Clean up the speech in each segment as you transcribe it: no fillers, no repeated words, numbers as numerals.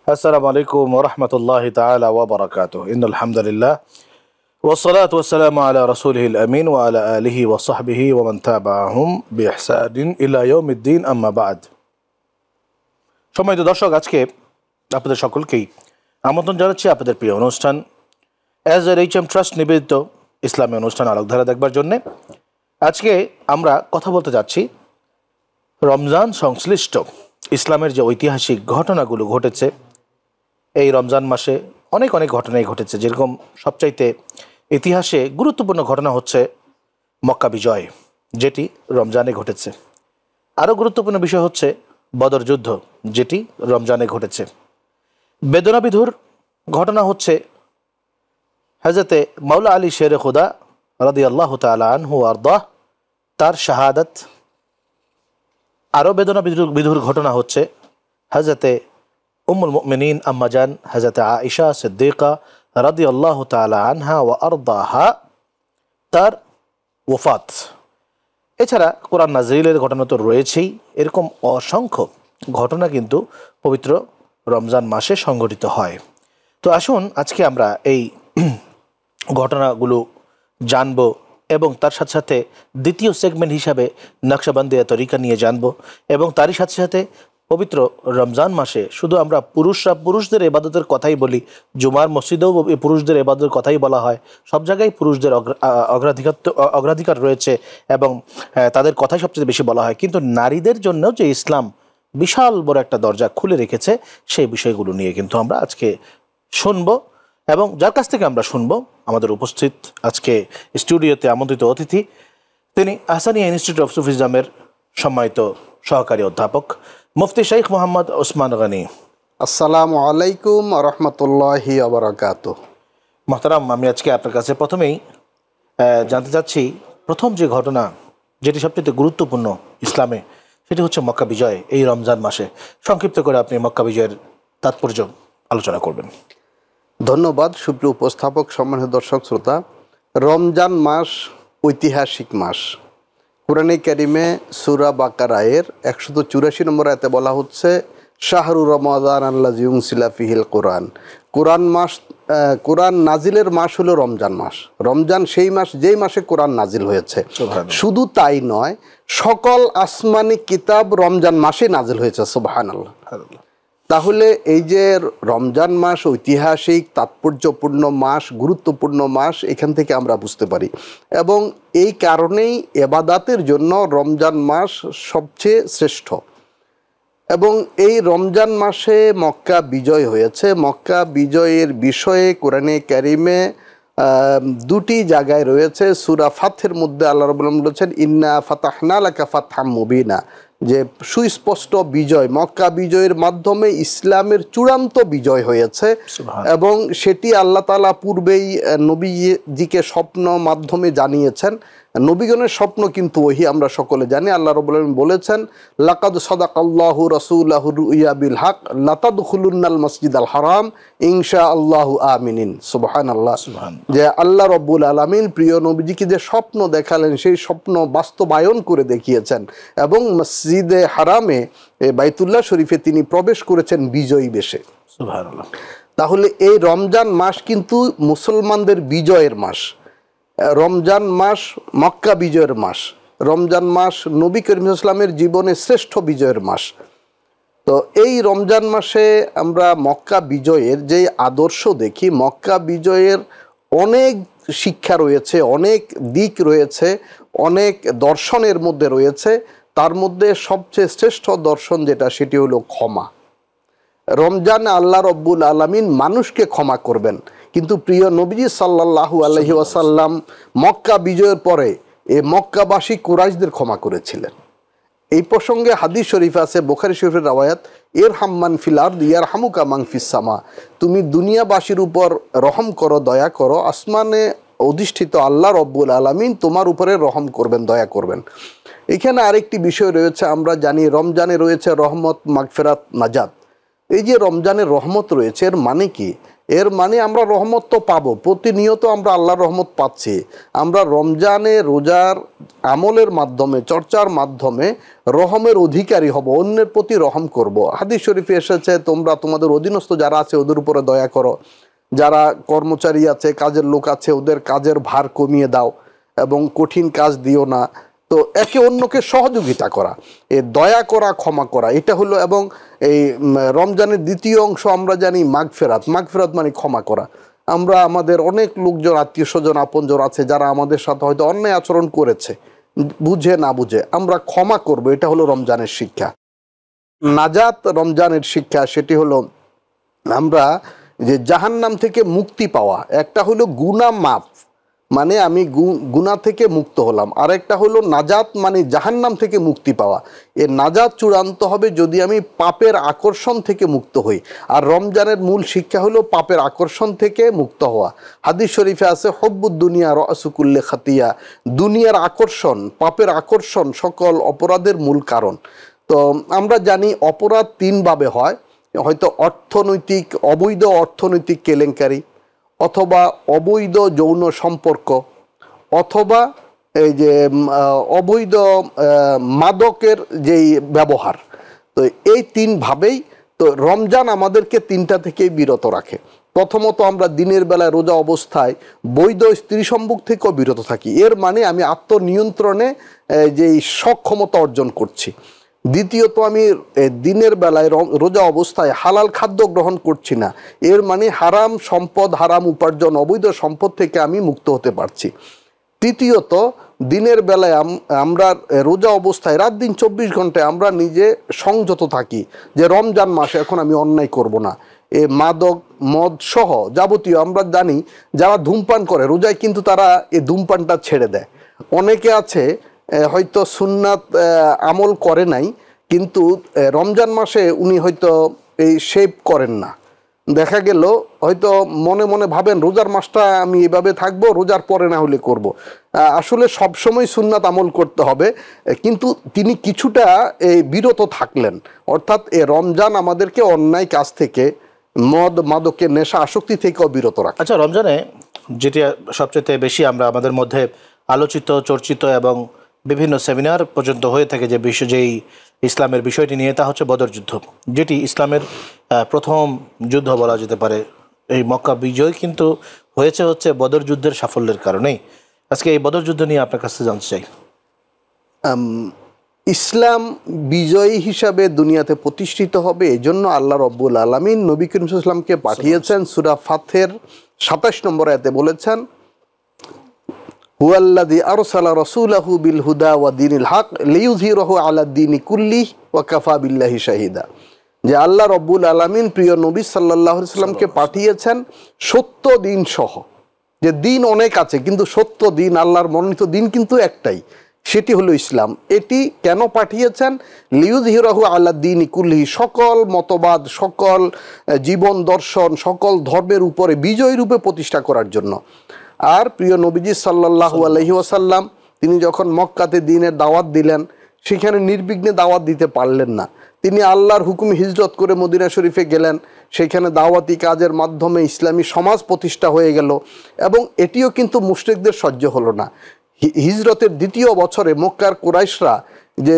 السلام عليكم ورحمة الله تعالى وبركاته إن الحمد لله والصلاة والسلام على رسوله الأمين وعلى آله وصحبه ومن تابعهم بإحسان إلى يوم الدين أما بعد সম্মানিত দর্শক, আজকে আপনাদের সকলকেই আমন্ত্রণ জানাচ্ছি আপনাদের প্রিয় অনুষ্ঠান SRHM ট্রাস্ট নিবেদিত ইসলামী অনুষ্ঠান আলোকধারা দেখবার জন্য। আজকে আমরা কথা বলতে যাচ্ছি রমজান সংশ্লিষ্ট ইসলামের যে ঐতিহাসিক ঘটনাগুলো ঘটেছে। এই রমজান মাসে অনেক ঘটনাই ঘটেছে, যেরকম সবচাইতে ইতিহাসে গুরুত্বপূর্ণ ঘটনা হচ্ছে মক্কা বিজয়, যেটি রমজানে ঘটেছে। আরও গুরুত্বপূর্ণ বিষয় হচ্ছে বদর যুদ্ধ, যেটি রমজানে ঘটেছে। বেদনাবিধুর ঘটনা হচ্ছে হযরতে মাওলা আলী শেরে খুদা রাদিয়াল্লাহু তাআলা আনহু আরদাহ, তার শাহাদাত। আরও বেদনাবিধুর ঘটনা হচ্ছে হযরতে উম্মুল মুমিনিন আম্মাজান হযরতে আয়েশা সিদ্দিকা রাদিয়াল্লাহু তাআলা আনহা ওয়া আরদাহা, তার ওফাত। এছাড়া কোরআন নাজিলের ঘটনা তো রয়েছেই। এরকম অসংখ্য ঘটনা কিন্তু পবিত্র রমজান মাসে সংঘটিত হয়। তো আসুন আজকে আমরা এই ঘটনাগুলো জানব এবং তার সাথে সাথে দ্বিতীয় সেগমেন্ট হিসাবে নকশবন্দিয়া তরিকা নিয়ে জানব, এবং তারই সাথে সাথে পবিত্র রমজান মাসে শুধু আমরা পুরুষদের ইবাদতের কথাই বলি, জুমার মসজিদেও পুরুষদের ইবাদতের কথাই বলা হয়, সব জায়গায় পুরুষদের অগ্রাধিকার রয়েছে এবং তাদের কথাই সবচেয়ে বেশি বলা হয়, কিন্তু নারীদের জন্যও যে ইসলাম বিশাল বড় একটা দরজা খুলে রেখেছে, সেই বিষয়গুলো নিয়ে কিন্তু আমরা আজকে শুনব। এবং যার কাছ থেকে আমরা শুনব, আমাদের উপস্থিত আজকে স্টুডিওতে আমন্ত্রিত অতিথি, তিনি আহসানিয়া ইনস্টিটিউট অফ সুফিজমের সম্মানিত সহকারী অধ্যাপক মুফতি শেখ মোহাম্মদ ওসমান গনি। আসসালামু আলাইকুম রহমতুল্লাহি ওয়া বারাকাতুহু। মোহতারাম, আমি আজকে আপনার কাছে প্রথমেই জানতে চাচ্ছি, প্রথম যে ঘটনা যেটি সবচেয়ে গুরুত্বপূর্ণ ইসলামে, সেটি হচ্ছে মক্কা বিজয়। এই রমজান মাসে সংক্ষিপ্ত করে আপনি মক্কা বিজয়ের তাৎপর্য আলোচনা করবেন। ধন্যবাদ সুপ্রিয় উপস্থাপক, সম্মানিত দর্শক শ্রোতা। রমজান মাস ঐতিহাসিক মাস। কুরআনে কারিমে সূরা বাকারায়ের 184 নম্বর আয়াতে বলা হচ্ছে, শাহরু রমাদান আল্লাযী উনজিলা ফিহিল কুরআন। কোরআন নাজিলের মাস হলো রমজান মাস। রমজান সেই মাস যেই মাসে কোরআন নাজিল হয়েছে। শুধু তাই নয়, সকল আসমানি কিতাব রমজান মাসে নাজিল হয়েছে। সুবহানাল্লাহ। তাহলে এই যে রমজান মাস ঐতিহাসিক, তাৎপর্যপূর্ণ মাস, গুরুত্বপূর্ণ মাস, এখান থেকে আমরা বুঝতে পারি। এবং এই কারণেই ইবাদতের জন্য রমজান মাস সবচেয়ে শ্রেষ্ঠ। এবং এই রমজান মাসে মক্কা বিজয় হয়েছে। মক্কা বিজয়ের বিষয়ে কোরআনে কারিমে দুটি জায়গায় রয়েছে। সূরা ফাথের মধ্যে আল্লাহ রাব্বুল আলামিন বলেছেন, ইন্না ফাতাহনা লাকা ফাতহাম মুবিনা, যে সুস্পষ্ট বিজয়, মক্কা বিজয়ের মাধ্যমে ইসলামের চূড়ান্ত বিজয় হয়েছে। এবং সেটি আল্লাহ তাআলা পূর্বেই নবীজিকে স্বপ্ন মাধ্যমে জানিয়েছেন। নবীগণের স্বপ্ন কিন্তু ওহি আমরা সকলে জানি। আল্লাহ রাব্বুল আলামিন বলেছেন, লাকাদ সাদাকাল্লাহু রাসূলাহু রুইয়া বিল হক লাতাদখুলুন্নাল মাসজিদাল হারাম ইনশাআল্লাহু আমিনিন। সুবহানাল্লাহ। যে আল্লাহ রাব্বুল আলামিন প্রিয় নবীজিকে যে স্বপ্ন দেখালেন, সেই স্বপ্ন বাস্তবায়ন করে দেখিয়েছেন এবং মসজিদে হারামে, বাইতুল্লাহ শরীফে তিনি প্রবেশ করেছেন বিজয়ী বেশে। সুবহানাল্লাহ। তাহলে এই রমজান মাস কিন্তু মুসলমানদের বিজয়ের মাস। রমজান মাস মক্কা বিজয়ের মাস। রমজান মাস নবী করিম সাল্লাল্লাহু আলাইহি ওয়াসাল্লামের জীবনে শ্রেষ্ঠ বিজয়ের মাস। তো এই রমজান মাসে আমরা মক্কা বিজয়ের যে আদর্শ দেখি, মক্কা বিজয়ের অনেক শিক্ষা রয়েছে, অনেক দিক রয়েছে, অনেক দর্শনের মধ্যে রয়েছে। তার মধ্যে সবচেয়ে শ্রেষ্ঠ দর্শন যেটা, সেটি হলো ক্ষমা। রমজানে আল্লাহ রব্বুল আলামিন মানুষকে ক্ষমা করবেন, কিন্তু প্রিয় নবীজি সাল্লাল্লাহু আলাইহি ওয়াসাল্লাম মক্কা বিজয়ের পরে এই মক্কাবাসী কুরাইশদের ক্ষমা করেছিলেন। এই প্রসঙ্গে হাদিস শরীফ আছে, বুখারী শরীফের রওয়ায়াত, ইরহাম মান ফিল আরদি ইয়ারহামুকা মান ফিস সামা। তুমি দুনিয়াবাসীর উপর রহম করো, দয়া করো, আসমানে অধিষ্ঠিত আল্লাহ রব্বুল আলামিন তোমার উপরে রহম করবেন, দয়া করবেন। এখানে আরেকটি বিষয় রয়েছে, আমরা জানি রমজানে রয়েছে রহমত, মাগফিরাত, নাজাত। এই যে রমজানের রহমত রয়েছে, এর মানে কি? এর মানে আমরা রহমত তো পাবো, প্রতিনিয়ত আমরা আল্লাহর রহমত পাচ্ছি। আমরা রমজানে রোজার আমলের মাধ্যমে, চর্চার মাধ্যমে রহমের অধিকারী হব, অন্যের প্রতি রহম করব। হাদিস শরীফে এসেছে, তোমরা তোমাদের অধীনস্থ যারা আছে ওদের উপরে দয়া করো, যারা কর্মচারী আছে, কাজের লোক আছে, ওদের কাজের ভার কমিয়ে দাও এবং কঠিন কাজ দিও না। তো একে অন্যকে সহযোগিতা করা, এ দয়া করা, ক্ষমা করা, এটা হলো। এবং এই রমজানের দ্বিতীয় অংশ আমরা জানি মাগফিরাত। মাগফিরাত মানে ক্ষমা করা। আমরা আমাদের অনেক লোকজন, আত্মীয় স্বজন, আপনজন আছে যারা আমাদের সাথে হয়তো অন্যায় আচরণ করেছে, বুঝে না বুঝে, আমরা ক্ষমা করব। এটা হলো রমজানের শিক্ষা। নাজাত রমজানের শিক্ষা, সেটি হলো আমরা যে জাহান্নাম থেকে মুক্তি পাওয়া। একটা হলো গুনাহ মাফ, মানে আমি গুনাহ থেকে মুক্ত হলাম। আর একটা হলো নাজাত, মানে জাহান্নাম থেকে মুক্তি পাওয়া। এর নাজাত চূড়ান্ত হবে যদি আমি পাপের আকর্ষণ থেকে মুক্ত হই। আর রমজানের মূল শিক্ষা হলো পাপের আকর্ষণ থেকে মুক্ত হওয়া। হাদিস শরীফে আছে, হব্বুদ দুনিয়া রাসু কুল্লি খাতিয়া, দুনিয়ার আকর্ষণ, পাপের আকর্ষণ সকল অপরাধের মূল কারণ। তো আমরা জানি অপরাধ তিনভাবে হয়, হয়তো অর্থনৈতিক, অবৈধ অর্থনৈতিক কেলেঙ্কারি, অথবা অবৈধ যৌন সম্পর্ক, অথবা এই যে অবৈধ মাদকের যেই ব্যবহার। তো এই তিনভাবেই তো রমজান আমাদেরকে তিনটা থেকেই বিরত রাখে। প্রথমত আমরা দিনের বেলায় রোজা অবস্থায় বৈধ স্ত্রী সম্ভোগ থেকেও বিরত থাকি, এর মানে আমি আত্মনিয়ন্ত্রণে যেই সক্ষমতা অর্জন করছি। দ্বিতীয়ত আমি দিনের বেলায় রোজা অবস্থায় হালাল খাদ্য গ্রহণ করছি না, এর মানে হারাম সম্পদ, হারাম উপার্জন, অবৈধ সম্পদ থেকে আমি মুক্ত হতে পারছি। তৃতীয়ত দিনের বেলায় আমরা রোজা অবস্থায় রাত দিন 24 ঘন্টায় আমরা নিজে সংযত থাকি যে রমজান মাসে এখন আমি অন্যায় করব না। এ মাদক, মদ সহ যাবতীয়, আমরা জানি যারা ধূমপান করে রোজায় কিন্তু তারা এই ধূমপানটা ছেড়ে দেয়। অনেকে আছে হয়তো সুন্নাত আমল করে নাই, কিন্তু রমজান মাসে উনি হয়তো এই শেভ করেন না। দেখা গেল হয়তো মনে মনে ভাবেন রোজার মাসটা আমি এভাবে থাকবো, রোজার পরে না হলে করব। আসলে সবসময় সুন্নাত আমল করতে হবে, কিন্তু তিনি কিছুটা বিরত থাকলেন। অর্থাৎ এ রমজান আমাদেরকে অন্যায় কাজ থেকে, মদ মাদকের নেশা আসক্তি থেকেও বিরত রাখে। আচ্ছা, রমজানে যেটি সবচেয়ে বেশি আমরা আমাদের মধ্যে আলোচিত, চর্চিত এবং বিভিন্ন সেমিনার পর্যন্ত হয়ে থাকে যে যেই ইসলামের বিষয়টি নিয়ে, তা হচ্ছে বদর যুদ্ধ, যেটি ইসলামের প্রথম যুদ্ধ বলা যেতে পারে। এই মক্কা বিজয় কিন্তু হচ্ছে বদর যুদ্ধের সাফল্যের কারণেই। আজকে এই বদর যুদ্ধ নিয়ে আপনার কাছে জানতে চাই। ইসলাম বিজয়ী হিসাবে দুনিয়াতে প্রতিষ্ঠিত হবে, এই জন্য আল্লাহ রব্বুল আলামিন নবী করিম সাল্লাল্লাহু আলাইহি ওয়াসাল্লামকে পাঠিয়েছেন। সূরা ফাতহের 27 নম্বর আয়াতে বলেছেন, হুয়াল্লাযী আরসালা রাসূলাহু বিল হুদা ওয়া দীনিল হক লিইয়ুযহিরাহু আলাদ দীনি কুল্লিহি ওয়া কাফা বিল্লাহি শাহিদা। যে আল্লাহ রব্বুল আলামিন প্রিয় নবী সাল্লাল্লাহু আলাইহি ওয়াসাল্লামকে পাঠিয়েছেন সত্য দিন সহ। যে দিন অনেক আছে, কিন্তু সত্য দিন, আল্লাহর মনোনীত দিন কিন্তু একটাই, সেটি হলো ইসলাম। এটি কেন পাঠিয়েছেন? লিইয়ুযহিরাহু আলাদ দীনি কুল্লিহি, সকল মতবাদ, সকল জীবন দর্শন, সকল ধর্মের উপরে বিজয়ী রূপে প্রতিষ্ঠা করার জন্য। আর প্রিয় নবীজি সাল্লাল্লাহু আলাইহি ওয়াসাল্লাম তিনি যখন মক্কাতে দ্বীনের দাওয়াত দিলেন, সেখানে নির্বিঘ্নে দাওয়াত দিতে পারলেন না। তিনি আল্লাহর হুকুম হিজরত করে মদিনা শরীফে গেলেন, সেখানে দাওয়াতি কাজের মাধ্যমে ইসলামী সমাজ প্রতিষ্ঠা হয়ে গেল। এবং এটিও কিন্তু মুশরিকদের সহ্য হলো না। হিজরতের দ্বিতীয় বছরে মক্কার কুরাইশরা যে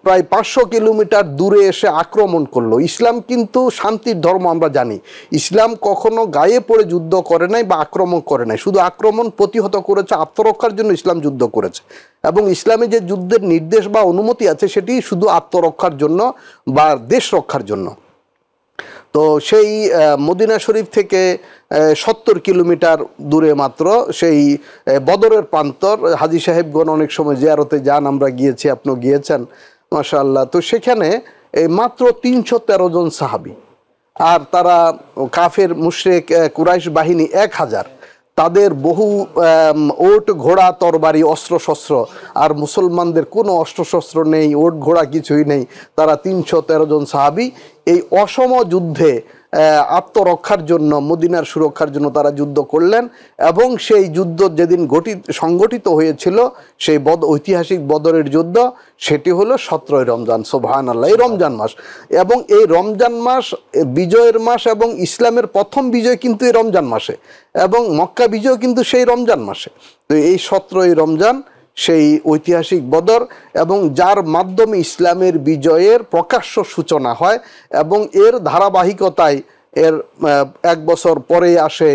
প্রায় 500 কিলোমিটার দূরে এসে আক্রমণ করলো। ইসলাম কিন্তু শান্তির ধর্ম, আমরা জানি। ইসলাম কখনো গায়ে পড়ে যুদ্ধ করে নাই বা আক্রমণ করে নাই, শুধু আক্রমণ প্রতিহত করেছে, আত্মরক্ষার জন্য ইসলাম যুদ্ধ করেছে। এবং ইসলামে যে যুদ্ধের নির্দেশ বা অনুমতি আছে সেটি শুধু আত্মরক্ষার জন্য বা দেশ রক্ষার জন্য। তো সেই মদিনা শরীফ থেকে 70 কিলোমিটার দূরে মাত্র সেই বদরের প্রান্তর, হাজী সাহেবগণ অনেক সময় জিয়ারতে যান, আমরা গিয়েছি, আপনিও গিয়েছেন মাশাআল্লাহ। তো সেখানে মাত্র 313 জন সাহাবী, আর তারা কাফের মুশরিক কুরাইশ বাহিনী 1000, তাদের বহু ওট ঘোড়া তরবারি অস্ত্রশস্ত্র, আর মুসলমানদের কোনো অস্ত্রশস্ত্র নেই, ওট ঘোড়া কিছুই নেই। তারা 313 জন সাহাবী এই অসম যুদ্ধে আত্মরক্ষার জন্য, মদিনার সুরক্ষার জন্য তারা যুদ্ধ করলেন এবং সেই যুদ্ধ যেদিন সংগঠিত হয়েছিল সেই ঐতিহাসিক বদরের যুদ্ধ, সেটি হলো 17ই রমজান। সুবহানাল্লাহ, এই রমজান মাস, এবং এই রমজান মাস বিজয়ের মাস, এবং ইসলামের প্রথম বিজয় কিন্তু এই রমজান মাসে, এবং মক্কা বিজয় কিন্তু সেই রমজান মাসে। তো এই 17ই রমজান সেই ঐতিহাসিক বদর, এবং যার মাধ্যমে ইসলামের বিজয়ের প্রকাশ্য সূচনা হয়, এবং এর ধারাবাহিকতায় এর 1 বছর পরে আসে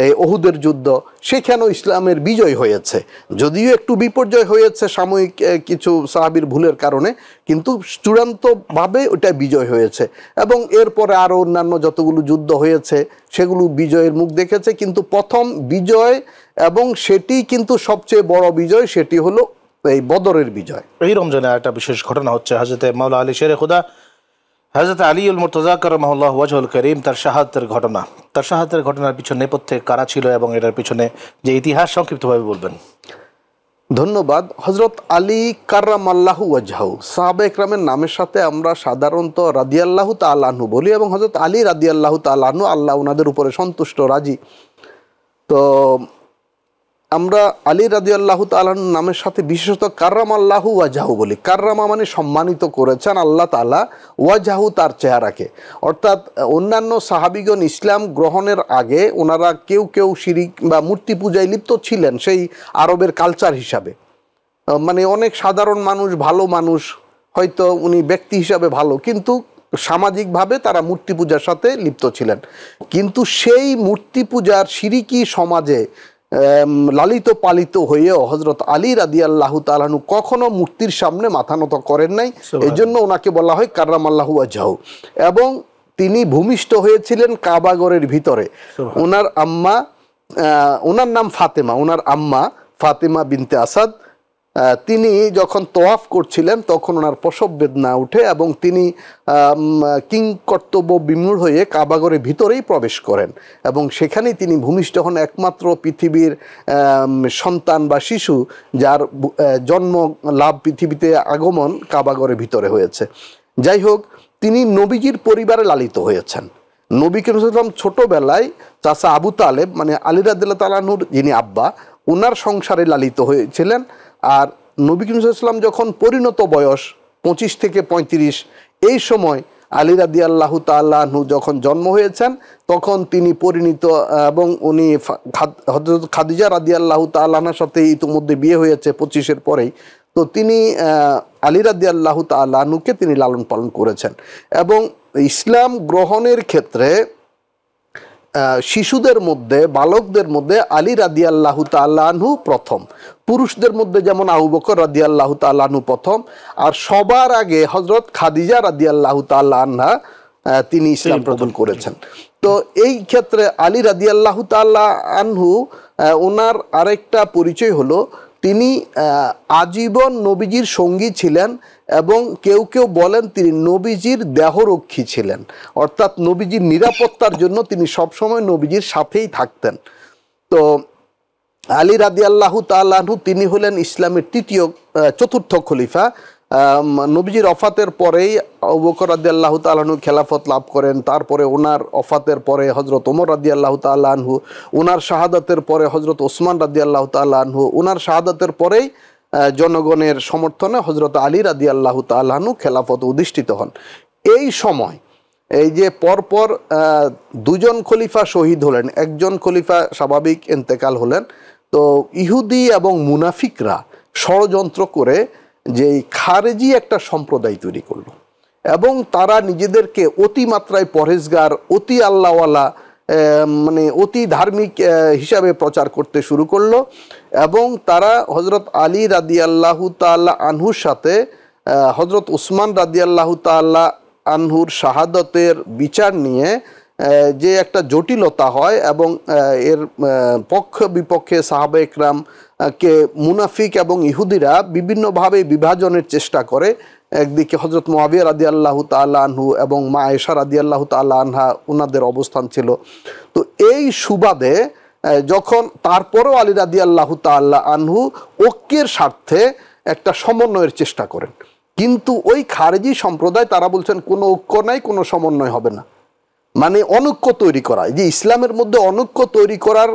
এই ওহুদের যুদ্ধ। সেখানেও ইসলামের বিজয় হয়েছে, যদিও একটু বিপর্যয় হয়েছে সাময়িক কিছু সাহাবীর ভুলের কারণে, কিন্তু চূড়ান্তভাবে ওটা বিজয় হয়েছে। এবং এরপরে আরও অন্যান্য যতগুলো যুদ্ধ হয়েছে সেগুলো বিজয়ের মুখ দেখেছে, কিন্তু প্রথম বিজয় এবং সেটি কিন্তু সবচেয়ে বড় বিজয়, সেটি হলো এই বদরের বিজয়। এই রমজানে একটা বিশেষ ঘটনা হচ্ছে হযরত মাওলা আলী শেরে খুদা হযরত আলীউল মুর্তজা কাররামাহুল্লাহু ওয়াজহুল করিম তার শাহাদাতের ঘটনা, তার শাহাদাতের ঘটনার পিছনে নেপথ্যে কারা ছিল এবং এটার পিছনে যে ইতিহাস সংক্ষিপ্তভাবে বলবেন। ধন্যবাদ। হযরত আলী কাররামাল্লাহু ওয়াজহাহু, সাহাবা ইকরামের নামের সাথে আমরা সাধারণত রাদিয়াল্লাহু তাআলা আনহু বলি, এবং হযরত আলী রাদিয়াল্লাহু তাআলা আনহু, আল্লাহ ওনাদের উপরে সন্তুষ্ট রাজি। তো আমরা আলী রাদিয়াল্লাহু তাআলা নামের সাথে বিশেষত কাররামাল্লাহু ওয়াজহাহু বলি। কাররামা মানে সম্মানিত করেছেন আল্লাহ তাআলা, ওয়াজহাহু তার চেহারাকে। অর্থাৎ অন্যান্য সাহাবীগণ ইসলাম গ্রহণের আগে ওনারা কেউ কেউ শিরিক বা মূর্তি পূজায় লিপ্ত ছিলেন, সেই আরবের কালচার হিসাবে। মানে অনেক সাধারণ মানুষ, ভালো মানুষ, হয়তো উনি ব্যক্তি হিসাবে ভালো, কিন্তু সামাজিকভাবে তারা মূর্তি পূজার সাথে লিপ্ত ছিলেন। কিন্তু সেই মূর্তি পূজার শিরিকি সমাজে লালিত পালিত হয়েও হযরত আলী রাদিয়াল্লাহু তাআলা আনহু কখনো মূর্তির সামনে মাথা নত করেন নাই। এই জন্য ওনাকে বলা হয় কাররামাল্লাহু ওয়াজহাহু। এবং তিনি ভূমিষ্ঠ হয়েছিলেন কাবাগরের ভিতরে। ওনার আম্মা, ওনার নাম ফাতেমা, ওনার আম্মা ফাতেমা বিনতে আসাদ, তিনি যখন তোয়াফ করছিলেন তখন ওনার প্রসব বেদনা উঠে, এবং তিনি কিংকর্তব্য বিমূঢ় হয়ে কাবাগরের ভিতরেই প্রবেশ করেন, এবং সেখানেই তিনি ভূমিষ্ঠ হন, একমাত্র পৃথিবীর সন্তান বা শিশু যার জন্ম লাভ, পৃথিবীতে আগমন কাবাগরের ভিতরে হয়েছে। যাই হোক, তিনি নবীজির পরিবারে লালিত হয়েছেন। নবী করিম সাল্লাল্লাহু আলাইহি ওয়াসাল্লাম ছোটবেলায় চাচা আবু তালেব, মানে আলী রাদিয়াল্লাহু তাআলা আনহুর যিনি আব্বা, ওনার সংসারে লালিত হয়েছিলেন। আর নবী করিম সাল্লাল্লাহু আলাইহি ওয়াসাল্লাম যখন পরিণত বয়স 25 থেকে 35, এই সময় আলী রাদিয়াল্লাহু তাআলা আনহু যখন জন্ম হয়েছেন, তখন তিনি পরিণত, এবং উনি হযরত খাদিজা রাদিয়াল্লাহু তাআলা আনহার সাথে ইতিমধ্যে বিয়ে হয়েছে 25-এর পরেই। তো তিনি আলী রাদিয়াল্লাহু তাআলা আনহুকে তিনি লালন পালন করেছেন। এবং ইসলাম গ্রহণের ক্ষেত্রে শিশুদের মধ্যে, বালকদের মধ্যে আলী রাদিয়াল্লাহু তাআলা আনহু প্রথম। পুরুষদের মধ্যে যেমন আবু বকর রাদিয়াল্লাহু তাআলা আনহু প্রথম, আর সবার আগে হযরত খাদিজা রাদিয়াল্লাহু তাআলা আনহা তিনি ইসলাম কবুল করেছেন। তো এই ক্ষেত্রে আলী রাদিয়াল্লাহু তাআলা আনহু, ওনার আরেকটা পরিচয় হলো তিনি আজীবন নবীজির সঙ্গী ছিলেন, এবং কেউ কেউ বলেন তিনি নবীজির দেহরক্ষী ছিলেন। অর্থাৎ নবীজির নিরাপত্তার জন্য তিনি সবসময় নবীজির সাথেই থাকতেন। তো আলী রাদিয়াল্লাহু তাআলা আনহু তিনি হলেন ইসলামের চতুর্থ খলিফা। নবীজির ওফাতের পরেই আবু বকর রাদিয়াল্লাহু তাআলা আনহু খেলাফত লাভ করেন। তারপরে ওনার ওফাতের পরে হযরত ওমর রাদিয়াল্লাহু তাআলা আনহু, ওনার শাহাদাতের পরে হযরত ওসমান রাদিয়াল্লাহু তাআলা আনহু, ওনার শাহাদাতের পরেই জনগণের সমর্থনে হযরত আলী রাদিয়াল্লাহু তাআলা আনহু খেলাফত অধিষ্ঠিত হন। এই সময় এই যে পরপর দুজন খলিফা শহীদ হলেন, একজন খলিফা স্বাভাবিক ইন্তেকাল হলেন, তো ইহুদি এবং মুনাফিকরা ষড়যন্ত্র করে যে খারেজি একটা সম্প্রদায় তৈরি করলো, এবং তারা নিজেদেরকে অতিমাত্রায় পরহেজগার, অতি আল্লাহওয়ালা, মানে অতি ধার্মিক হিসাবে প্রচার করতে শুরু করলো। এবং তারা হযরত আলী রাদিয়াল্লাহু তাআলা আনহুর সাথে হযরত ওসমান রাদিয়াল্লাহু তাআলা আনহুর শাহাদাতের বিচার নিয়ে যে একটা জটিলতা হয়, এবং এর পক্ষ বিপক্ষে সাহাবা একরাম কে মুনাফিক এবং ইহুদিরা বিভিন্নভাবে বিভাজনের চেষ্টা করে। একদিকে হযরত মুআবিয়া রাদিয়াল্লাহু তাআলা আনহু এবং মা আয়েশা রাদিয়াল্লাহু তাআলা আনহা, ওনাদের অবস্থান ছিল। তো এই সুবাদে যখন তারপরেও আলী রাদিয়াল্লাহু তাআলা আনহু ঐক্যের স্বার্থে একটা সমন্বয়ের চেষ্টা করেন, কিন্তু ওই খারেজি সম্প্রদায় তারা বলছেন কোনো ঐক্য নাই, কোনো সমন্বয় হবে না। মানে অনৈক্য তৈরি করা। যে ইসলামের মধ্যে অনৈক্য তৈরি করার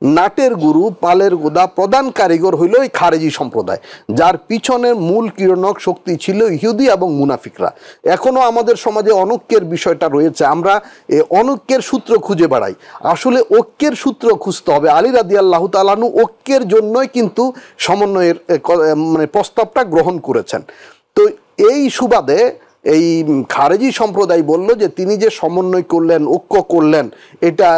নাটের গুরু, পালের গোদা, প্রধান কারিগর হইল এই খারেজি সম্প্রদায়, যার পিছনের মূল কিরণক শক্তি ছিল ইহুদি এবং মুনাফিকরা। এখনো আমাদের সমাজে অনৈক্যের বিষয়টা রয়েছে, আমরা এই অনৈক্যের সূত্র খুঁজে বেড়াই। আসলে ঐক্যের সূত্র খুঁজতে হবে। আলী রাদিয়াল্লাহু তাআলা আনহু ঐক্যের জন্যই কিন্তু সমন্বয়ের মানে প্রস্তাবটা গ্রহণ করেছেন। তো এই সুবাদে এই খারেজি সম্প্রদায় বলল যে তিনি যে সমন্বয় করলেন, ঐক্য করলেন, এটা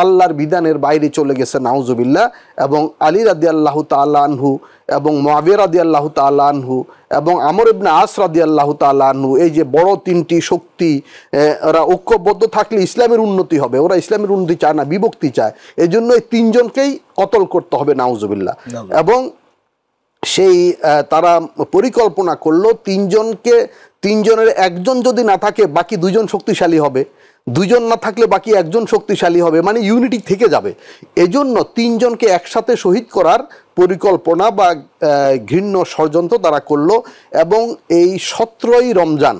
আল্লাহর বিধানের বাইরে চলে গেছে, নাউজুবিল্লাহ। এবং আলী রাদিয়াল্লাহু তাআলা আনহু এবং মুআবিয়া রাদিয়াল্লাহু তাআলা আনহু এবং আমর ইবনে আস রাদিয়াল্লাহু তাআলা আনহু, এই যে বড় তিনটি শক্তি, ওরা ঐক্যবদ্ধ থাকলে ইসলামের উন্নতি হবে। ওরা ইসলামের উন্নতি চায় না, বিভক্তি চায়। এই জন্য এই তিনজনকেই কতল করতে হবে, নাউজুবিল্লাহ। এবং সেই তারা পরিকল্পনা করলো তিনজনের একজন যদি না থাকে বাকি দুজন শক্তিশালী হবে, দুজন না থাকলে বাকি একজন শক্তিশালী হবে, মানে ইউনিটি থেকে যাবে। এজন্য তিনজনকে একসাথে শহীদ করার পরিকল্পনা বা ঘৃণ্য ষড়যন্ত্র তারা করলো। এবং এই 17ই রমজান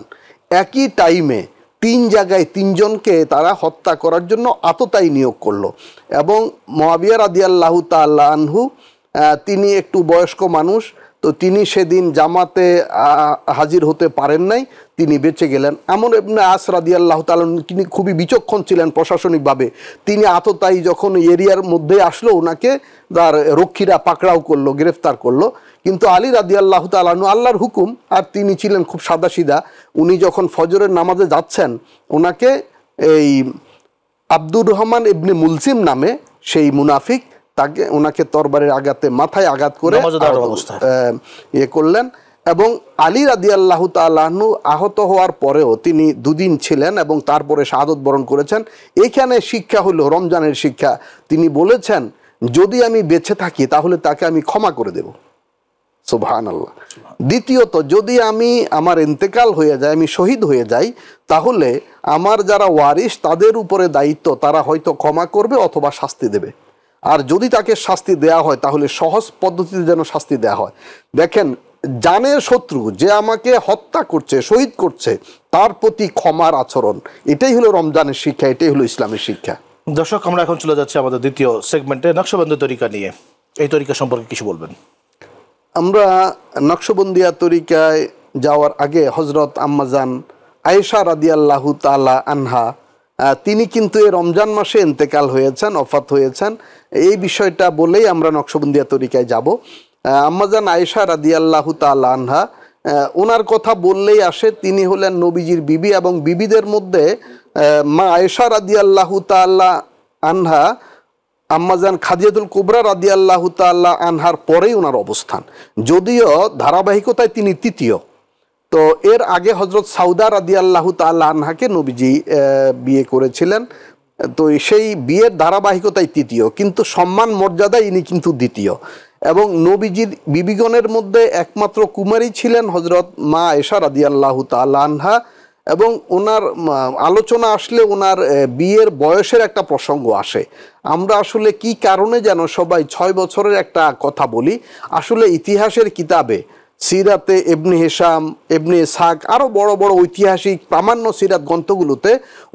একই টাইমে তিন জায়গায় তিনজনকে তারা হত্যা করার জন্য আততায়ী নিয়োগ করলো। এবং মুআবিয়া রাদিয়াল্লাহু তাআলা আনহু, তিনি একটু বয়স্ক মানুষ, তো তিনি সেদিন জামাতে হাজির হতে পারেন নাই, তিনি বেঁচে গেলেন। আমর ইবনে আস রাদিয়াল্লাহু তাআলা তিনি খুবই বিচক্ষণ ছিলেন প্রশাসনিকভাবে। তিনি আততায়ী যখন এরিয়ার মধ্যে আসলো, ওনাকে তার রক্ষীরা পাকড়াও করলো, গ্রেফতার করলো। কিন্তু আলী রাদিয়াল্লাহু তাআলা আনহু, আল্লাহর হুকুম, আর তিনি ছিলেন খুব সাদাসিধা। উনি যখন ফজরের নামাজে যাচ্ছেন, ওনাকে এই আব্দুর রহমান ইবনে মুলসিম নামে সেই মুনাফিক ওনাকে তরবারের আঘাতে মাথায় আঘাত করে ইয়ে করলেন। এবং আলী রাদিয়াল্লাহু তাআলা আনহু আহত হওয়ার পরেও তিনি দুদিন ছিলেন এবং তারপরে শাহাদত বরণ করেছেন। এইখানে শিক্ষা হলো রমজানের শিক্ষা। তিনি বলেছেন, যদি আমি বেঁচে থাকি তাহলে তাকে আমি ক্ষমা করে দেব। সুবহানাল্লাহ। দ্বিতীয়ত, যদি আমার ইন্তেকাল হয়ে যায়, আমি শহীদ হয়ে যাই, তাহলে আমার যারা ওয়ারিস তাদের উপরে দায়িত্ব, তারা হয়তো ক্ষমা করবে অথবা শাস্তি দেবে। আর যদি তাকে শাস্তি দেয়া হয় তাহলে সহজ পদ্ধতিতে যেন শাস্তি দেয়া হয়। দেখেন, জানের শত্রু যে আমাকে হত্যা করছে, শহীদ করছে, তার প্রতি ক্ষমার আচরণ, এটাই হলো রমজানের শিক্ষা, এটাই হলো ইসলামের শিক্ষা। দর্শক, আমরা এখন চলে যাচ্ছি আমাদের দ্বিতীয় সেগমেন্টে, নকশবন্দি তরিকা নিয়ে। এই তরিকা সম্পর্কে কিছু বলবেন? আমরা নকশবন্দিয়া তরিকায় যাওয়ার আগে হজরত আম্মাজান আয়েশা রাদিয়াল্লাহু তাআলা আনহা, তিনি কিন্তু এই রমজান মাসে ইন্তেকাল হয়েছেন, ওফাত হয়েছেন। এই বিষয়টা বলেই আমরা নকশবন্দিয়া তরিকায় যাব। আম্মাজান আয়েশা রাদিয়াল্লাহু তাআলা আনহা, ওনার কথা বললেই আসে, তিনি হলেন নবীজির বিবি। এবং বিবিদের মধ্যে মা আয়েশা রাদিয়াল্লাহু তাআলা আনহা, আম্মাজান খাদিজাতুল কুবরা রাদিয়াল্লাহু তাআলা আনহার পরেই ওনার অবস্থান, যদিও ধারাবাহিকতায় তিনি তৃতীয়। তো এর আগে হজরত সাউদা রাদিয়াল্লাহু তাআলা আনহাকে নবীজি বিয়ে করেছিলেন। তো সেই বিয়ের ধারাবাহিকতায় তৃতীয়, কিন্তু সম্মান মর্যাদায় ইনি কিন্তু দ্বিতীয়। এবং নবীজির বিবিগণের মধ্যে একমাত্র কুমারী ছিলেন হজরত মা আয়েশা রাদিয়াল্লাহু তাআলা আনহা। এবং ওনার আলোচনা আসলে ওনার বিয়ের বয়সের একটা প্রসঙ্গ আসে। আমরা আসলে কি কারণে যেন সবাই 6 বছরের একটা কথা বলি। আসলে ইতিহাসের কিতাবে, সিরাতে ইবনে হিশাম, ইবনে ইসহাক, আরও বড় বড় ঐতিহাসিক প্রামাণ্য সিরাত গ্রন্থগুলোতে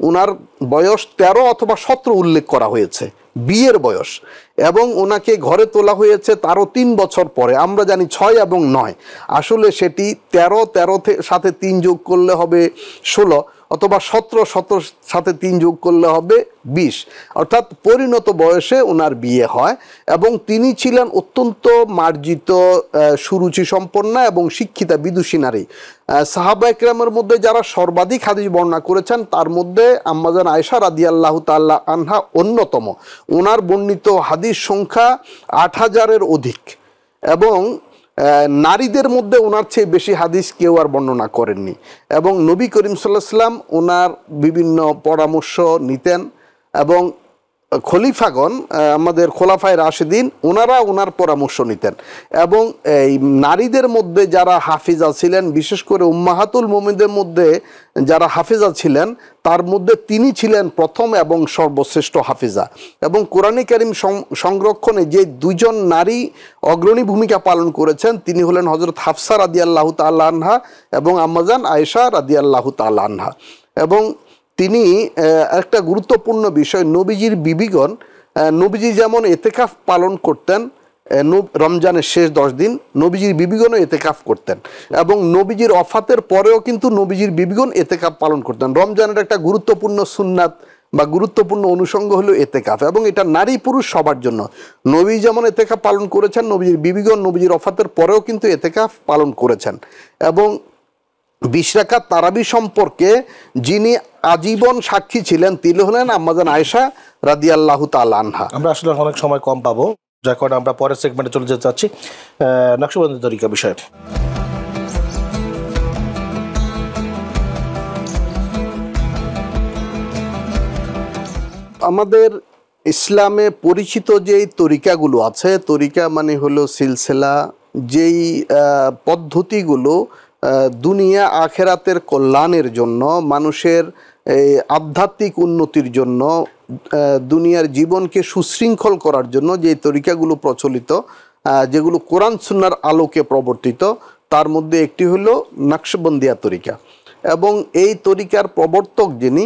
ওনার বয়স 13 অথবা 17 উল্লেখ করা হয়েছে, বিয়ের বয়স। এবং ওনাকে ঘরে তোলা হয়েছে তারও 3 বছর পরে। আমরা জানি 6 এবং 9, আসলে সেটি 13 সাথে 3 যোগ করলে হবে 16, অথবা 17 সাথে 3 যোগ করলে হবে 20, অর্থাৎ পরিণত বয়সে ওনার বিয়ে হয়। এবং তিনি ছিলেন অত্যন্ত মার্জিত, সুরুচি সম্পন্না এবং শিক্ষিতা বিদুষী নারী। সাহাবা একরামের মধ্যে যারা সর্বাধিক হাদিস বর্ণনা করেছেন তার মধ্যে আম্মাজান আয়েশা রাদিয়াল্লাহু তাআলা আনহা অন্যতম। ওনার বর্ণিত হাদিস সংখ্যা 8000-এর অধিক। এবং নারীদের মধ্যে ওনার চেয়ে বেশি হাদিস কেউ আর বর্ণনা করেননি। এবং নবী করিম সাল্লাল্লাহু আলাইহি ওয়াসাল্লাম ওনার বিভিন্ন পরামর্শ নিতেন। এবং খলিফাগণ, আমাদের খোলাফায়ে রাশিদিন, ওনারা ওনার পরামর্শ নিতেন। এবং এই নারীদের মধ্যে যারা হাফিজা ছিলেন, বিশেষ করে উম্মাহাতুল মুমিনদের মধ্যে যারা হাফিজা ছিলেন, তার মধ্যে তিনি ছিলেন প্রথম এবং সর্বশ্রেষ্ঠ হাফিজা। এবং কোরআনে কারীম সংরক্ষণে যে 2জন নারী অগ্রণী ভূমিকা পালন করেছেন, তিনি হলেন হযরত হাফসা রাদিয়াল্লাহু তাআলা আনহা এবং আম্মাজান আয়েশা রাদিয়াল্লাহু তাআলা আনহা। এবং তিনি একটা গুরুত্বপূর্ণ বিষয়, নবীজির বিবিগণ, নবীজি যেমন এতেকাফ পালন করতেন রমজানের শেষ 10 দিন, নবীজির বিবিগণও এতেকাফ করতেন, এবং নবীজির ওফাতের পরেও কিন্তু নবীজির বিবিগণ এতেকাফ পালন করতেন। রমজানের একটা গুরুত্বপূর্ণ সুন্নাত বা গুরুত্বপূর্ণ অনুষঙ্গ হলো এতেকাফ, এবং এটা নারী পুরুষ সবার জন্য। নবী যেমন এতেকাফ পালন করেছেন, নবীজির বিবিগণ নবীজির ওফাতের পরেও কিন্তু এতেকাফ পালন করেছেন। এবং 20 রাকাত তারাবি সম্পর্কে যিনি আজীবন সাক্ষী ছিলেন তিনি হলেন আম্মাজান আয়েশা রাদিয়াল্লাহু তাআলা আনহা। আমরা আসলে অনেক সময় কম পাবো, যার কারণে আমরা পরের সেগমেন্টে চলে যেতে চাচ্ছি নকশবন্দি তরিকা বিষয়ে। আমাদের ইসলামে পরিচিত যেই তরিকাগুলো আছে, তরিকা মানে হলো সিলসিলা, যেই পদ্ধতিগুলো দুনিয়া আখেরাতের কল্যাণের জন্য, মানুষের আধ্যাত্মিক উন্নতির জন্য, দুনিয়ার জীবনকে সুশৃঙ্খল করার জন্য যে তরিকাগুলো প্রচলিত, যেগুলো কোরআন সুন্নাহর আলোকে প্রবর্তিত, তার মধ্যে একটি হলো নকশবন্দিয়া তরিকা। এবং এই তরিকার প্রবর্তক যিনি,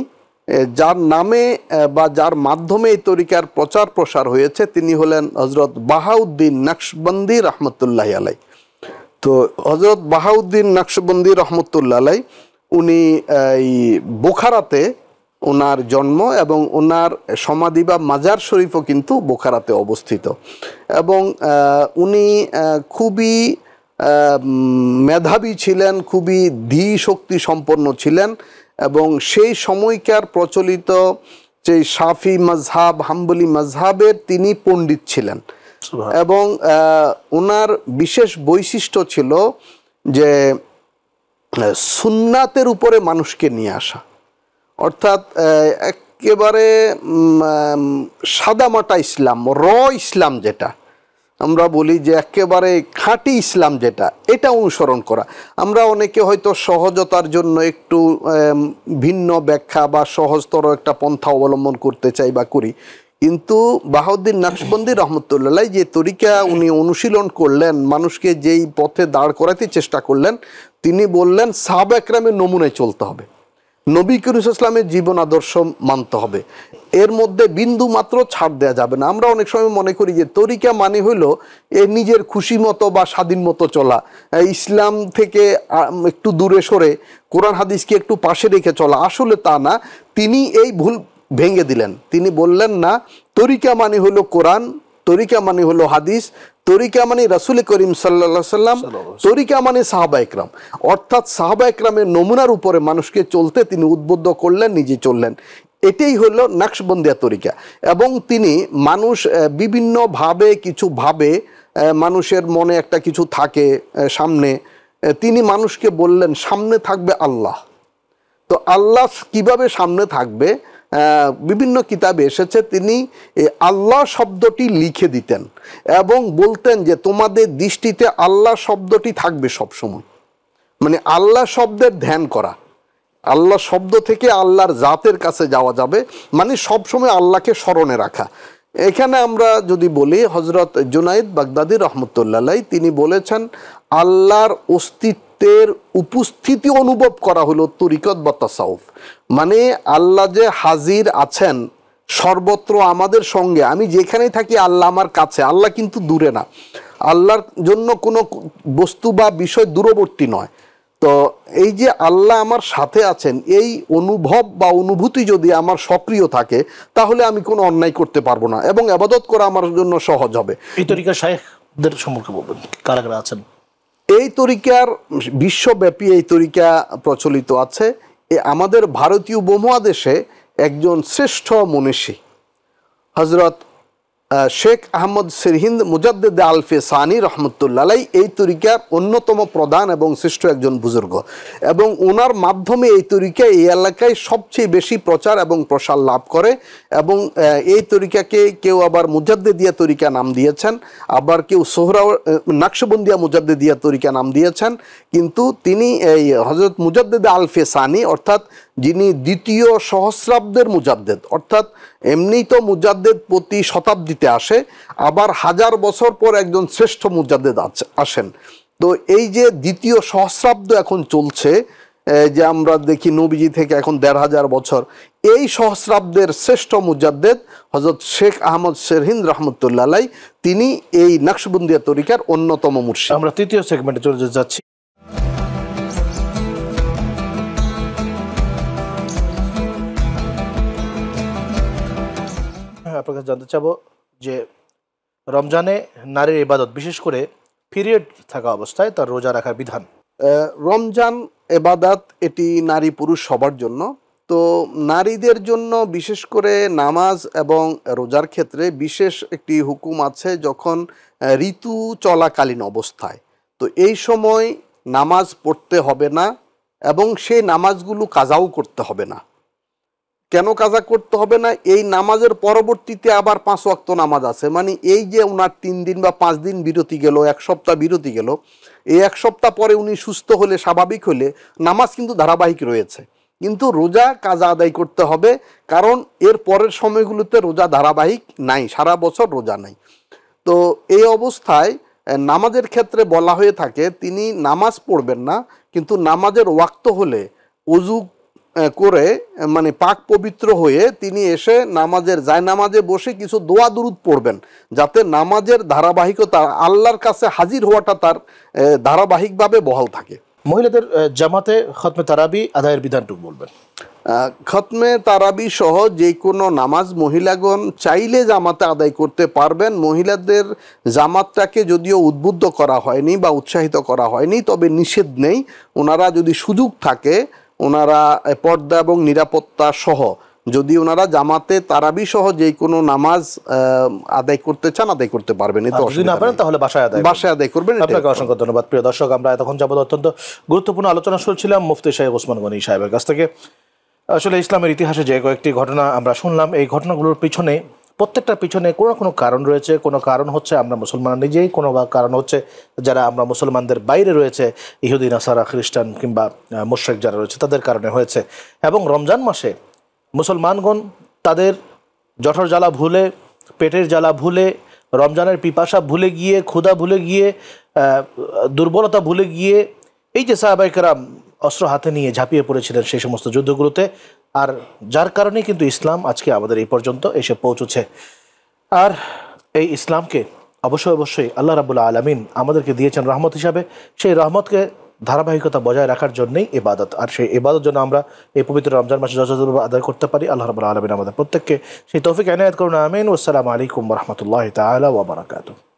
যার নামে বা যার মাধ্যমে এই তরিকার প্রচার প্রসার হয়েছে, তিনি হলেন হজরত বাহাউদ্দিন নকশবন্দি রহমতুল্লাহ আলাই। তো হজরত বাহাউদ্দিন নকশবন্দি রহমতুল্লাহ আলাই, উনি এই বোখারাতে ওনার জন্ম, এবং ওনার সমাধি বা মাজার শরীফও কিন্তু বোখারাতে অবস্থিত। এবং উনি খুবই মেধাবী ছিলেন, খুবই ধী শক্তি সম্পন্ন ছিলেন, এবং সেই সময়কার প্রচলিত যে শাফি মাজহাব, হাম্বলি মাজহাবের তিনি পণ্ডিত ছিলেন। এবং ওনার বিশেষ বৈশিষ্ট্য ছিল যে সুন্নাতের উপরে মানুষকে নিয়ে আসা, অর্থাৎ একেবারে সাদামাটা ইসলাম, ইসলাম যেটা আমরা বলি যে একেবারে খাঁটি ইসলাম যেটা, এটা অনুসরণ করা। আমরা অনেকে হয়তো সহজতার জন্য একটু ভিন্ন ব্যাখ্যা বা সহজতর একটা পন্থা অবলম্বন করতে চাই বা করি, কিন্তু বাহাউদ্দিন নকশবন্দি রহমতুল্লাহ যে তরিকা উনি অনুশীলন করলেন, মানুষকে যেই পথে দাঁড় করাতে চেষ্টা করলেন, তিনি বললেন সাহাবা একরামের নমুনায় চলতে হবে, নবী করিম সাল্লাল্লাহু আলাইহি ওয়াসাল্লামের জীবন আদর্শ মানতে হবে, এর মধ্যে বিন্দু মাত্র ছাড় দেওয়া যাবে না। আমরা অনেক সময় মনে করি যে তরিকা মানে হলো নিজের খুশি মতো বা স্বাধীন মতো চলা, ইসলাম থেকে একটু দূরে সরে কোরআন হাদিসকে একটু পাশে রেখে চলা। আসলে তা না, তিনি এই ভুল ভেঙে দিলেন। তিনি বললেন না, তরিকা মানে হলো কোরআন, তরিকা মানে হলো হাদিস, তরিকা মানে রাসূল করিম সাল্লাল্লাহু আলাইহি সাল্লাম, তরিকা মানে সাহাবা একরাম। অর্থাৎ সাহাবা একরামের নমুনার উপরে মানুষকে চলতে তিনি উদ্বুদ্ধ করলেন, নিজে চললেন। এটাই হলো নকশবন্দিয়া তরিকা। এবং তিনি মানুষ বিভিন্নভাবে কিছু ভাবে, মানুষের মনে একটা কিছু থাকে সামনে, তিনি মানুষকে বললেন সামনে থাকবে আল্লাহ। তো আল্লাহ কিভাবে সামনে থাকবে, বিভিন্ন কিতাবে এসেছে, তিনি আল্লাহ শব্দটি লিখে দিতেন এবং বলতেন যে তোমাদের দৃষ্টিতে আল্লাহ শব্দটি থাকবে সবসময়। মানে আল্লাহ শব্দের ধ্যান করা, আল্লাহ শব্দ থেকে আল্লাহর জাতের কাছে যাওয়া যাবে, মানে সবসময় আল্লাহকে স্মরণে রাখা। এখানে আমরা যদি বলি, হজরত জুনাইদ বাগদাদি রহমতুল্লাহ তিনি বলেছেন আল্লাহর অস্তিত্বের উপস্থিতি অনুভব করা হলো তরিকত বা তাসাউফ। মানে আল্লাহ যে হাজির আছেন সর্বত্র আমাদের সঙ্গে, আমি যেখানেই থাকি আল্লাহ আমার কাছে, আল্লাহ কিন্তু দূরে না, আল্লাহর জন্য কোনো বস্তু বা বিষয় দূরবর্তী নয়। তো এই যে আল্লাহ আমার সাথে আছেন, এই অনুভব বা অনুভূতি যদি আমার সক্রিয় থাকে, তাহলে আমি কোনো অন্যায় করতে পারবো না এবং ইবাদত করা আমার জন্য সহজ হবে। এই তরিকার শায়েখদের সম্পর্কে বলবেন, কারা কারা আছেন? এই তরিকার বিশ্বব্যাপী এই তরিকা প্রচলিত আছে। আমাদের ভারতীয় উপমহাদেশে একজন শ্রেষ্ঠ মনীষী হজরত শেখ আহমদ সিরহিন্দ মুজাদ্দিদ আলফে সানি রহমতুল্লাহ এই তরিকার অন্যতম প্রধান এবং শ্রেষ্ঠ একজন বুজুর্গ, এবং ওনার মাধ্যমে এই তরিকা এই এলাকায় সবচেয়ে বেশি প্রচার এবং প্রসার লাভ করে। এবং এই তরিকাকে কেউ আবার মুজাদ্দিদিয়া তরিকা নাম দিয়েছেন, আবার কেউ নকশবন্দিয়া মুজাদ্দিদিয়া তরিকা নাম দিয়েছেন। কিন্তু তিনি এই হজরত মুজাদ্দিদ আলফে সানি, অর্থাৎ যিনি দ্বিতীয় সহস্রাব্দের মুজাদ্দিদ, অর্থাৎ এমনি তো মুজাদ্দিদ প্রতি শতাব্দীতে আসে, আবার 1000 বছর পর একজন শ্রেষ্ঠ মুজাদ্দিদ আসেন। তো এই যে দ্বিতীয় সহস্রাব্দ এখন চলছে, যে আমরা দেখি নবীজি থেকে এখন ১৫০০ বছর, এই সহস্রাব্দের শ্রেষ্ঠ মুজাদ্দেদ হযরত শেখ আহমদ শেরহিন্দ রহমতুল্লাহ আলাই, তিনি এই নকশবন্দিয়া তরিকার অন্যতম মুর্শিদ। আমরা তৃতীয় সেগমেন্টে চলে যাচ্ছি। আপনার কাছে জানতে চাবো যে রমজানে নারীর ইবাদত, বিশেষ করে পিরিয়ড থাকা অবস্থায় তার রোজা রাখার বিধান। রমজান এবাদাত এটি নারী পুরুষ সবার জন্য। তো নারীদের জন্য বিশেষ করে নামাজ এবং রোজার ক্ষেত্রে বিশেষ একটি হুকুম আছে, যখন ঋতু চলাকালীন অবস্থায়। তো এই সময় নামাজ পড়তে হবে না এবং সেই নামাজগুলো কাজাও করতে হবে না। কেন কাজা করতে হবে না? এই নামাজের পরবর্তীতে আবার 5 ওয়াক্ত নামাজ আছে। মানে এই যে ওনার 3 দিন বা 5 দিন বিরতি গেল, 1 সপ্তাহ বিরতি গেল, এই 1 সপ্তাহ পরে উনি সুস্থ হলে, স্বাভাবিক হলে নামাজ কিন্তু ধারাবাহিক রয়েছে। কিন্তু রোজা কাজা আদায় করতে হবে, কারণ এর পরের সময়গুলোতে রোজা ধারাবাহিক নাই, সারা বছর রোজা নাই। তো এই অবস্থায় নামাজের ক্ষেত্রে বলা হয়ে থাকে তিনি নামাজ পড়বেন না, কিন্তু নামাজের ওয়াক্ত হলে ওযু করে, মানে পাক পবিত্র হয়ে তিনি এসে নামাজের জায়নামাজে বসে কিছু দোয়া দুরুদ পড়বেন, যাতে নামাজের ধারাবাহিকতা, আল্লাহর কাছে হাজির হওয়াটা তার ধারাবাহিকভাবে বহাল থাকে। মহিলাদের জামাতে খতমে তারাবি আদায়ের বিধানটুকু বলবেন। খতমে তারাবি সহ যে কোনো নামাজ মহিলাগণ চাইলে জামাতে আদায় করতে পারবেন। মহিলাদের জামাতটাকে যদিও উদ্বুদ্ধ করা হয়নি বা উৎসাহিত করা হয়নি, তবে নিষেধ নেই। ওনারা যদি সুযোগ থাকে, ওনারা পর্দা এবং নিরাপত্তা সহ যদি ওনারা জামাতে তারাবি সহ যে কোনো নামাজ আদায় করতে চান, আদায় করতে পারবেন। তাহলে বাসায় আদায় করবেন। আপনাকে অসংখ্য ধন্যবাদ। প্রিয় দর্শক, আমরা এতক্ষণ যাবত অত্যন্ত গুরুত্বপূর্ণ আলোচনা শুনছিলাম মুফতি শাহেখ ওসমান গনি সাহেবের কাছ থেকে। আসলে ইসলামের ইতিহাসে যে কয়েকটি ঘটনা আমরা শুনলাম, এই ঘটনাগুলোর পিছনে, প্রত্যেকটার পিছনে কোনো না কোনো কারণ রয়েছে। কোনো কারণ হচ্ছে আমরা মুসলমান নিজেই, কোনো কারণ হচ্ছে যারা আমরা মুসলমানদের বাইরে রয়েছে, ইহুদি, নাসারা, খ্রিস্টান কিংবা মুশরিক যারা রয়েছে, তাদের কারণে হয়েছে। এবং রমজান মাসে মুসলমানগণ তাদের জঠর জ্বালা ভুলে, পেটের জ্বালা ভুলে, রমজানের পিপাসা ভুলে গিয়ে, ক্ষুধা ভুলে গিয়ে, দুর্বলতা ভুলে গিয়ে, এই যে সাহাবায়ে কেরাম অস্ত্র হাতে নিয়ে ঝাঁপিয়ে পড়েছিলেন সেই সমস্ত যুদ্ধগুলোতে, আর যার কারণে কিন্তু ইসলাম আজকে আমাদের এই পর্যন্ত এসে পৌঁছেছে। আর এই ইসলামকে অবশ্যই আল্লাহ রাব্বুল আলামিন আমাদেরকে দিয়েছেন রহমত হিসাবে। সেই রহমতকে ধারাবাহিকতা বজায় রাখার জন্যই ইবাদত, আর সেই ইবাদত জন্য আমরা এই পবিত্র রমজান মাসে যথাযথভাবে আদায় করতে পারি। আল্লাহ রাব্বুল আলামিন আমাদের প্রত্যেককে সেই তৌফিক এনায়েত করুন। আমিন। আসসালামু আলাইকুম ওয়া রাহমাতুল্লাহি তাআলা ওয়া বারাকাতুহু।